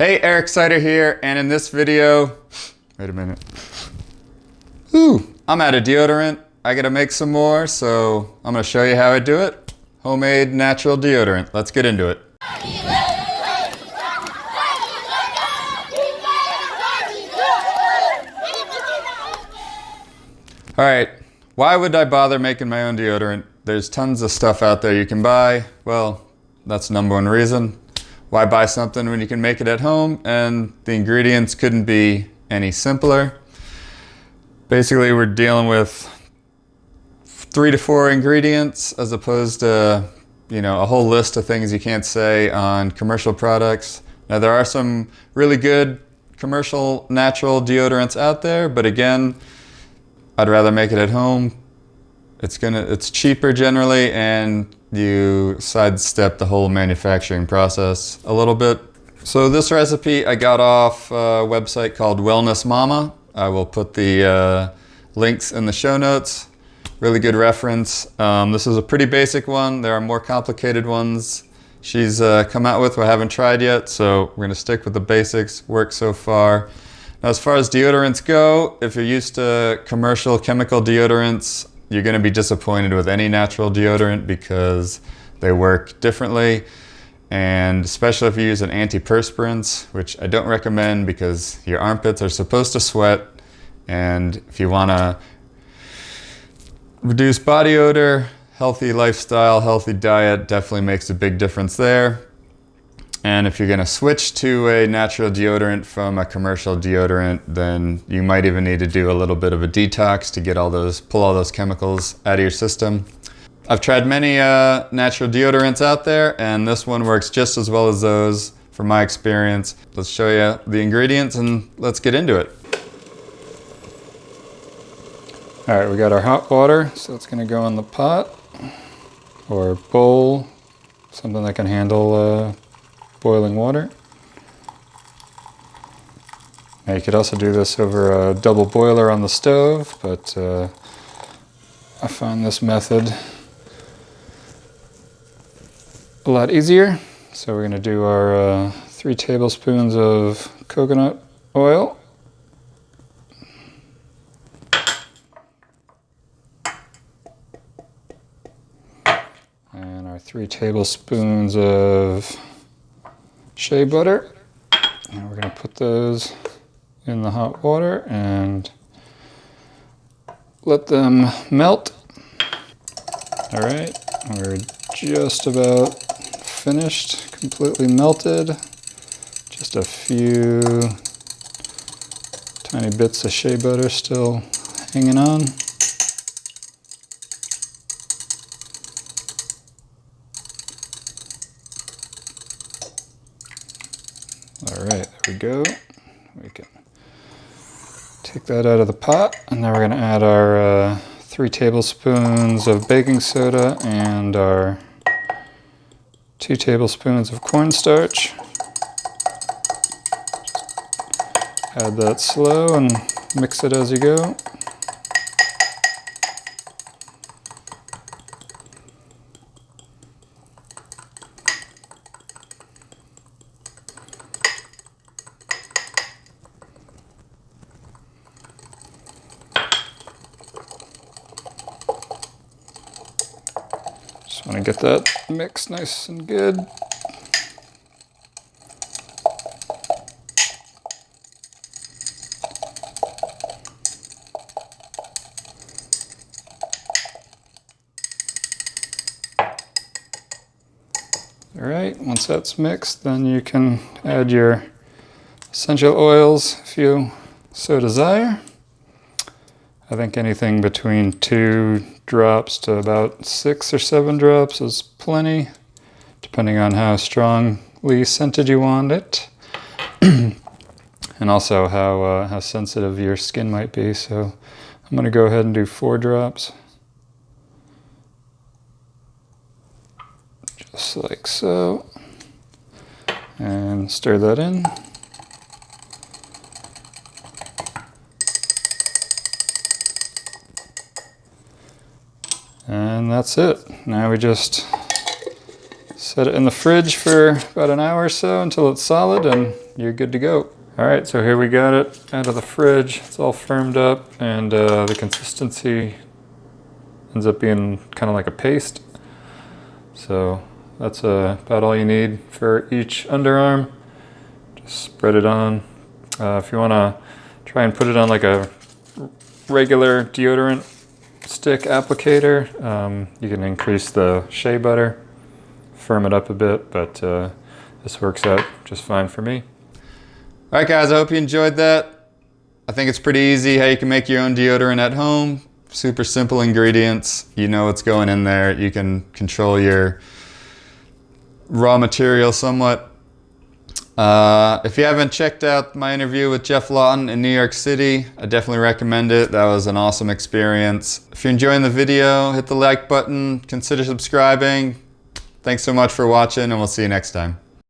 Hey, Eric Sider here, and in this video, wait a minute. I'm out of deodorant. I gotta make some more, so I'm gonna show you how I do it. Homemade natural deodorant. Let's get into it. Alright, why would I bother making my own deodorant? There's tons of stuff out there you can buy. Well, that's the number one reason. Why buy something when you can make it at home? And the ingredients couldn't be any simpler. Basically, we're dealing with 3 to 4 ingredients as opposed to, a whole list of things you can't say on commercial products. Now, there are some really good commercial natural deodorants out there, but again, I'd rather make it at home. It's cheaper generally, and you sidestep the whole manufacturing process a little bit. So this recipe I got off a website called Wellness Mama. I will put the links in the show notes. Really good reference. This is a pretty basic one. There are more complicated ones she's come out with, I haven't tried yet, so we're gonna stick with the basics. Works so far. Now, as far as deodorants go, if you're used to commercial chemical deodorants, you're going to be disappointed with any natural deodorant because they work differently, and especially if you use an antiperspirant, which I don't recommend because your armpits are supposed to sweat, and if you want to reduce body odor, healthy lifestyle, healthy diet definitely makes a big difference there. And if you're going to switch to a natural deodorant from a commercial deodorant, then you might even need to do a little bit of a detox to get pull all those chemicals out of your system. I've tried many natural deodorants out there, and this one works just as well as those from my experience. Let's show you the ingredients and let's get into it. All right, we got our hot water, so it's going to go in the pot or bowl, something that can handle boiling water. Now you could also do this over a double boiler on the stove, but I find this method a lot easier. So we're going to do our 3 tablespoons of coconut oil. And our 3 tablespoons of shea butter. And we're going to put those in the hot water and let them melt. All right, we're just about finished, completely melted. Just a few tiny bits of shea butter still hanging on. All right, there we go. We can take that out of the pot, and now we're going to add our 3 tablespoons of baking soda and our 2 tablespoons of cornstarch. Add that slow and mix it as you go. Just want to get that mix nice and good. All right, once that's mixed, then you can add your essential oils if you so desire. I think anything between 2 drops to about 6 or 7 drops is plenty, depending on how strongly scented you want it, and also how sensitive your skin might be. So I'm going to go ahead and do 4 drops, just like so, and stir that in. And that's it. Now we just Set it in the fridge for about an hour or so until it's solid and you're good to go. All right, so here we got it out of the fridge. It's all firmed up and the consistency ends up being kind of like a paste. So that's about all you need for each underarm. Just spread it on. If you want to try and put it on like a regular deodorant stick applicator, you can increase the shea butter, firm it up a bit, but this works out just fine for me. All right, guys, I hope you enjoyed that. I think it's pretty easy how you can make your own deodorant at home. Super simple ingredients. You know what's going in there. You can control your raw material somewhat. If you haven't checked out my interview with Jeff Lawton in New York City, I definitely recommend it. That was an awesome experience. If you're enjoying the video, hit the like button, consider subscribing. Thanks so much for watching, and we'll see you next time.